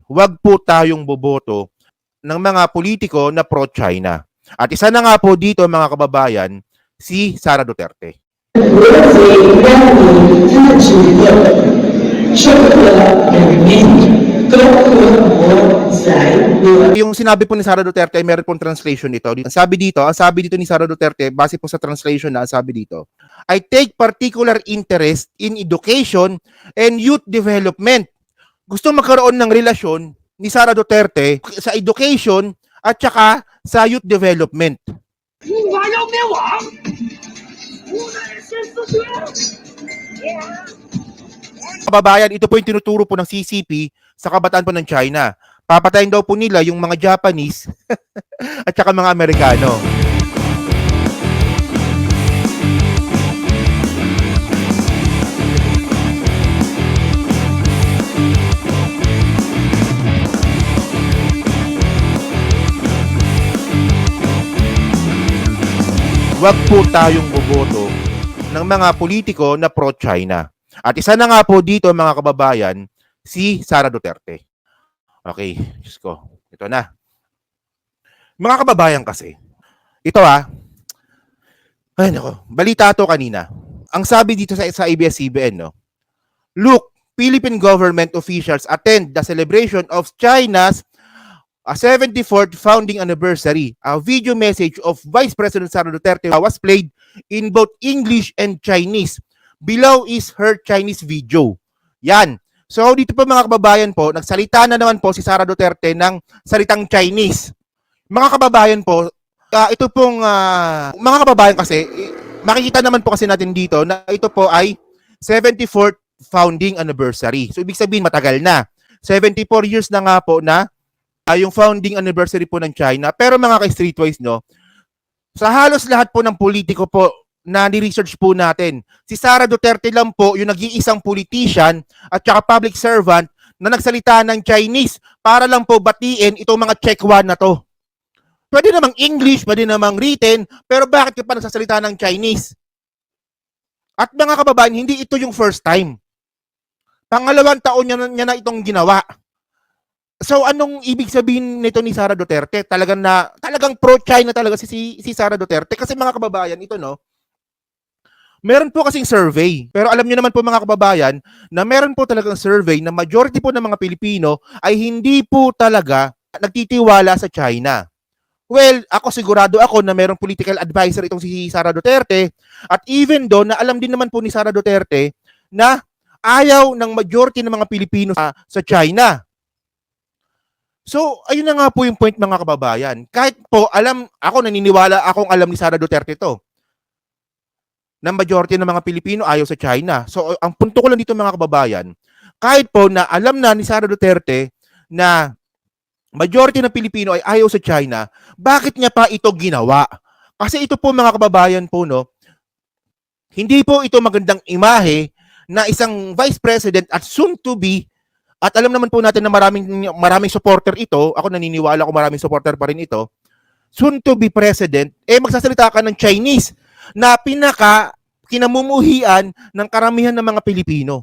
wag po tayong boboto ng mga politiko na pro-China. At isa na nga po dito mga kababayan, si Sara Duterte. Yung sinabi po ni Sara Duterte, meron pong translation nito. Ang sabi dito ni Sara Duterte, base po sa translation na, sabi dito, I take particular interest in education and youth development. Gusto magkaroon ng relasyon ni Sara Duterte sa education at saka sa youth development. Kababayan, ito po yung tinuturo po ng CCP sa kabataan po ng China. Papatayin daw po nila yung mga Japanese at saka mga Amerikano. Wag po tayong boboto ng mga politiko na pro-China. At isa na nga po dito mga kababayan, si Sara Duterte. Okay, Diyos ko. Ito na. Mga kababayan kasi, ito ay nako, balita to kanina. Ang sabi dito sa ABS-CBN, no? Look, Philippine government officials attend the celebration of China's 74th founding anniversary. A video message of Vice President Sara Duterte was played in both English and Chinese. Below is her Chinese video. Yan. So dito po mga kababayan po, nagsalita na naman po si Sara Duterte ng salitang Chinese. Mga kababayan po, ito pong mga kababayan kasi, makikita naman po kasi natin dito na ito po ay 74th founding anniversary. So ibig sabihin matagal na. 74 years na nga po na yung founding anniversary po ng China. Pero mga ka-streetwise, no, sa halos lahat po ng politiko po na ni-research po natin, si Sara Duterte lang po yung nag-iisang politician at saka public servant na nagsalita ng Chinese para lang po batiin itong mga check one na to. Pwede namang English, pwede namang written, pero bakit ka pa nagsasalita ng Chinese? At mga kababayan, hindi ito yung first time. Pangalawang taon niya na itong ginawa. So anong ibig sabihin nito ni Sara Duterte? Talagang pro-China talaga si Sara Duterte. Kasi mga kababayan, ito no, meron po kasing survey. Pero alam niyo naman po mga kababayan na meron po talagang survey na majority po ng mga Pilipino ay hindi po talaga nagtitiwala sa China. Well, ako sigurado ako na merong political advisor itong si Sara Duterte at even doon na alam din naman po ni Sara Duterte na ayaw ng majority ng mga Pilipino sa China. So, ayun na nga po yung point mga kababayan. Kahit po naniniwala akong alam ni Sara Duterte to na majority ng mga Pilipino ayaw sa China. So, ang punto ko lang dito mga kababayan, kahit po na alam na ni Sara Duterte na majority ng Pilipino ay ayaw sa China, bakit niya pa ito ginawa? Kasi ito po mga kababayan po, no, hindi po ito magandang imahe na isang vice president at soon to be, at alam naman po natin na maraming supporter ito, ako naniniwala ko maraming supporter pa rin ito, soon to be president, magsasalita ka ng Chinese na kinamumuhian ng karamihan ng mga Pilipino.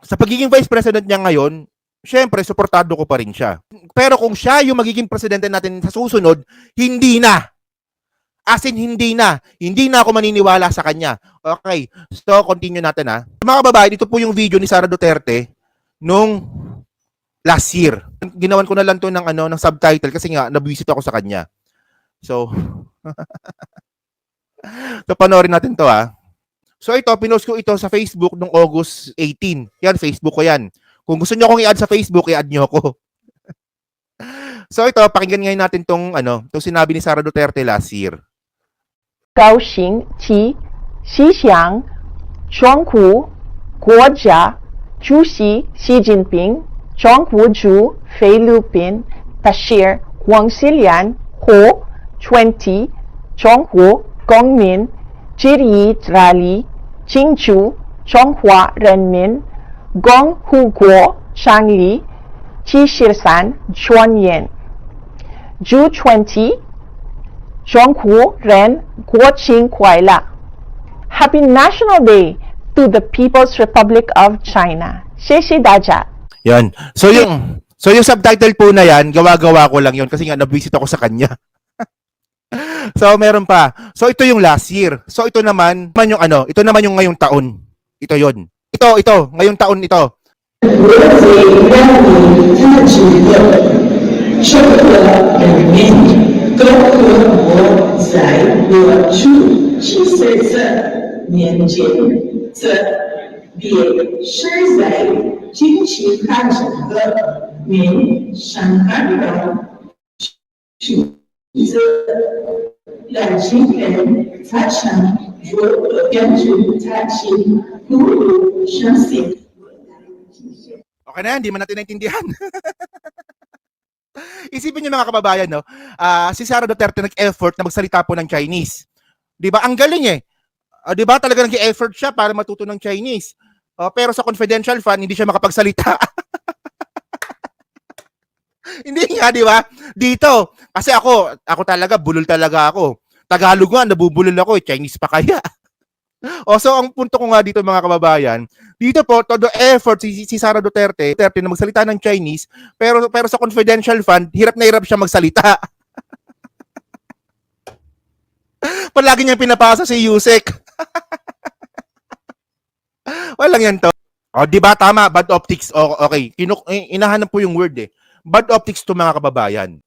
Sa pagiging vice president niya ngayon, syempre, suportado ko pa rin siya. Pero kung siya yung magiging presidente natin sa susunod, hindi na. As in, hindi na. Hindi na ako maniniwala sa kanya. Okay, so continue natin Mga babae, ito po yung video ni Sara Duterte nung last year. Ginawan ko na lang to ng subtitle kasi nga nabisit ako sa kanya. So so panoorin natin to So ito, pinost ko ito sa Facebook noong August 18. Yan, Facebook ko yan. Kung gusto niyo akong i-add sa Facebook, i-add niyo ako. So ito, pakinggan ngayon natin tong sinabi ni Sara Duterte last year. 高兴及西向中国国家主席习近平、中国驻菲律宾大使黄锡良和20中国公民致意大力庆祝中华人民共和国成立73周年。祝20中国人国庆快乐 Happy National Day to the People's Republic of China. 谢谢大家。 Yan. So So yung subtitle po na yan, gawa-gawa ko lang yun kasi nga nabisit ako sa kanya. So meron pa. So ito yung last year. So ito naman yung ito naman yung ngayong taon. Ito yon. Ito, ngayong taon ito. 国贼让你看指的，生和人民，共和国在我处，七岁这年间，这列是在近期看整个民上看到，是这2000年才成若根据才行，不如相信。 Okay na yan, di man natin naintindihan. Isipin niyo mga kababayan, no? Si Sara Duterte nag-effort na magsalita po ng Chinese. 'Di ba? Ang galing eh. 'Di ba? Talaga nag-effort siya para matuto ng Chinese. Pero sa confidential fund, hindi siya makapagsalita. Hindi nga, 'di ba? Dito, kasi ako talaga bulol talaga ako. Tagalog nga, nabubulol ako, Chinese pa kaya. So ang punto ko nga dito mga kababayan, dito po todo effort si Sara Duterte na magsalita ng Chinese, pero sa confidential fund, hirap na hirap siya magsalita. Palagi niya pinapasa si Yusek. Walang yan to. Di ba tama, bad optics. Okay, inahanap po yung word eh. Bad optics to mga kababayan.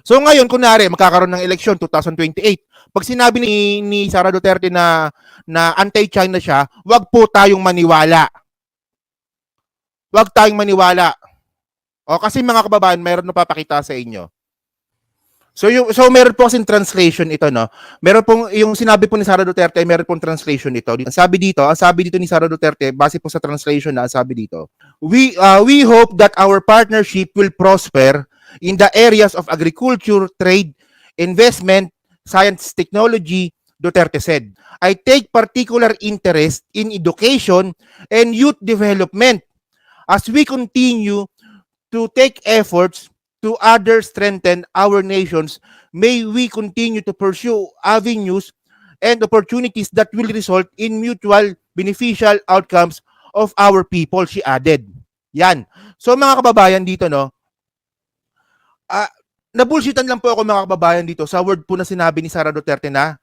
So ngayon, kunwari, magkakaroon ng eleksyon 2028. Pag sinabi ni Sara Duterte na anti-China siya, wag po tayong maniwala. Wag tayong maniwala. Kasi mga kababayan, mayroon na papakita sa inyo. So meron po kasing translation ito, no? Meron pong, yung sinabi po ni Sara Duterte, meron pong translation ito. Ang sabi dito ni Sara Duterte, base po sa translation na sabi dito, we hope that our partnership will prosper in the areas of agriculture, trade, investment, science, technology, Duterte said. I take particular interest in education and youth development. As we continue to take efforts to other strengthen our nations, may we continue to pursue avenues and opportunities that will result in mutual beneficial outcomes of our people, she added. Yan. So mga kababayan dito, no, nabulshitan lang po ako mga kababayan dito sa word po na sinabi ni Sara Duterte na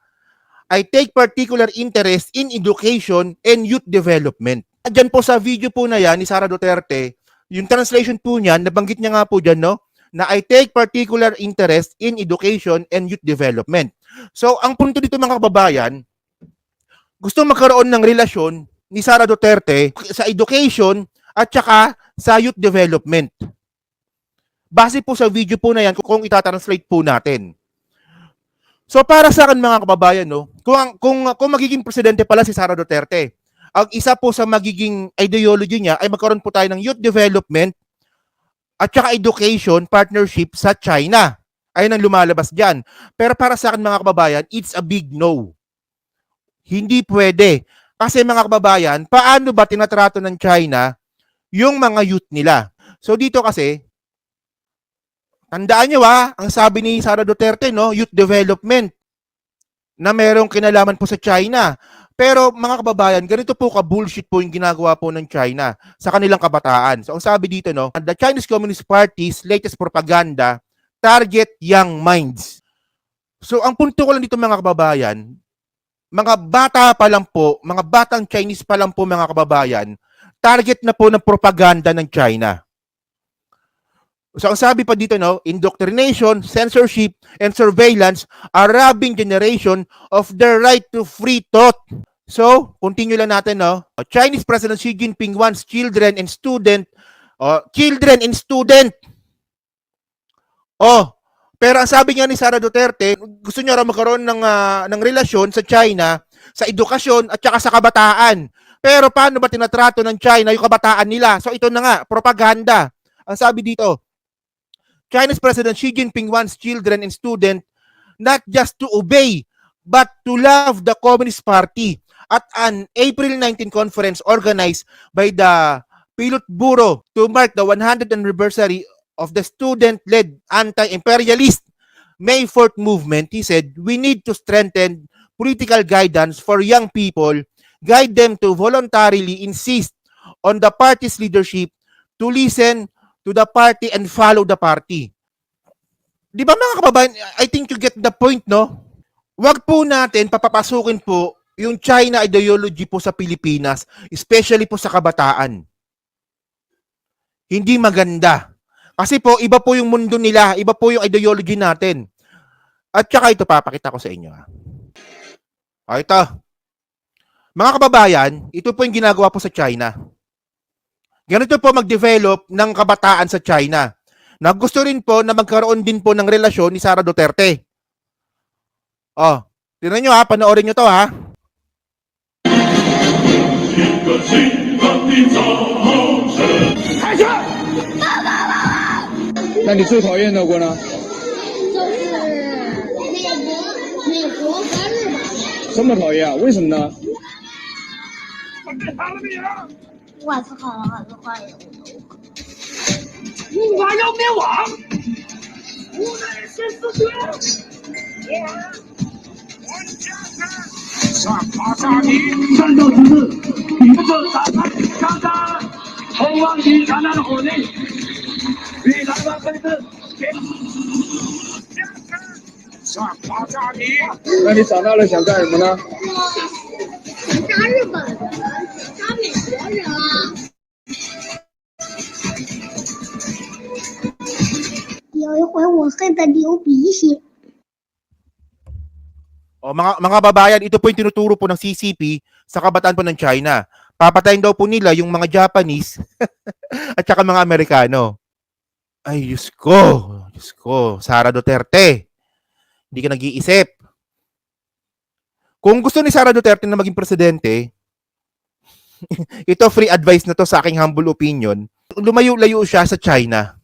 I take particular interest in education and youth development. Diyan po sa video po na yan ni Sara Duterte, yung translation po niyan, nabanggit niya nga po dyan, no, na I take particular interest in education and youth development. So, ang punto dito mga kababayan, gusto magkaroon ng relasyon ni Sara Duterte sa education at saka sa youth development. Base po sa video po na yan kung itatranslate po natin. So para sa akin mga kababayan, no, kung magiging presidente pala si Sara Duterte, ang isa po sa magiging ideology niya ay magkaroon po tayo ng youth development at saka education partnership sa China. Ayun ang lumalabas dyan. Pero para sa akin mga kababayan, it's a big no. Hindi pwede. Kasi mga kababayan, paano ba tinatrato ng China yung mga youth nila? So dito kasi, tandaan nyo ang sabi ni Sara Duterte, no, youth development na merong kinalaman po sa China. Pero mga kababayan, ganito po ka-bullshit po yung ginagawa po ng China sa kanilang kabataan. So ang sabi dito, no, the Chinese Communist Party's latest propaganda target young minds. So ang punto ko lang dito mga kababayan, mga bata pa lang po, mga batang Chinese pa lang po mga kababayan, target na po ng propaganda ng China. So ang sabi pa dito, no, indoctrination, censorship, and surveillance are robbing generation of their right to free thought. So, continue lang natin, no. Chinese President Xi Jinping wants children and student. Pero ang sabi niya ni Sara Duterte, gusto niya raw magkaroon ng relasyon sa China, sa edukasyon at saka sa kabataan. Pero paano ba tinatrato ng China yung kabataan nila? So ito na nga, propaganda. Ang sabi dito, Chinese President Xi Jinping wants children and students not just to obey, but to love the Communist Party at an April 19 conference organized by the Politburo to mark the 100th anniversary of the student-led anti-imperialist May 4th movement. He said, we need to strengthen political guidance for young people, guide them to voluntarily insist on the party's leadership, to listen to the party and follow the party. Di ba mga kababayan, I think you get the point, no? Wag po natin papapasukin po yung China ideology po sa Pilipinas, especially po sa kabataan. Hindi maganda. Kasi po, iba po yung mundo nila, iba po yung ideology natin. At saka ito, papakita ko sa inyo. O, ito. Mga kababayan, ito po yung ginagawa po sa China. Ganito po mag-develop ng kabataan sa China. Na gusto rin po na magkaroon din po ng relasyon ni Sara Duterte. Oh, tingnan nyo ha, panoorin nyo to ha. 那你最讨厌的国呢？就是美国和日本。这么讨厌啊？为什么呢？我操，还是坏人。中华要灭亡，无奈先死绝。上马杀敌，战斗指示，你们这打开枪战，冲往敌强大的火力，与来吧，分子，上马杀敌。那你长大了想干什么呢？杀日本人，杀美国人啊！有一回我恨得流鼻血。 O, mga babayan, ito po yung tinuturo po ng CCP sa kabataan po ng China. Papatayin daw po nila yung mga Japanese at saka mga Amerikano. Ay, Diyos ko, Sara Duterte. Hindi ka nag-iisip. Kung gusto ni Sara Duterte na maging presidente, ito free advice na to sa aking humble opinion, lumayo-layo siya sa China.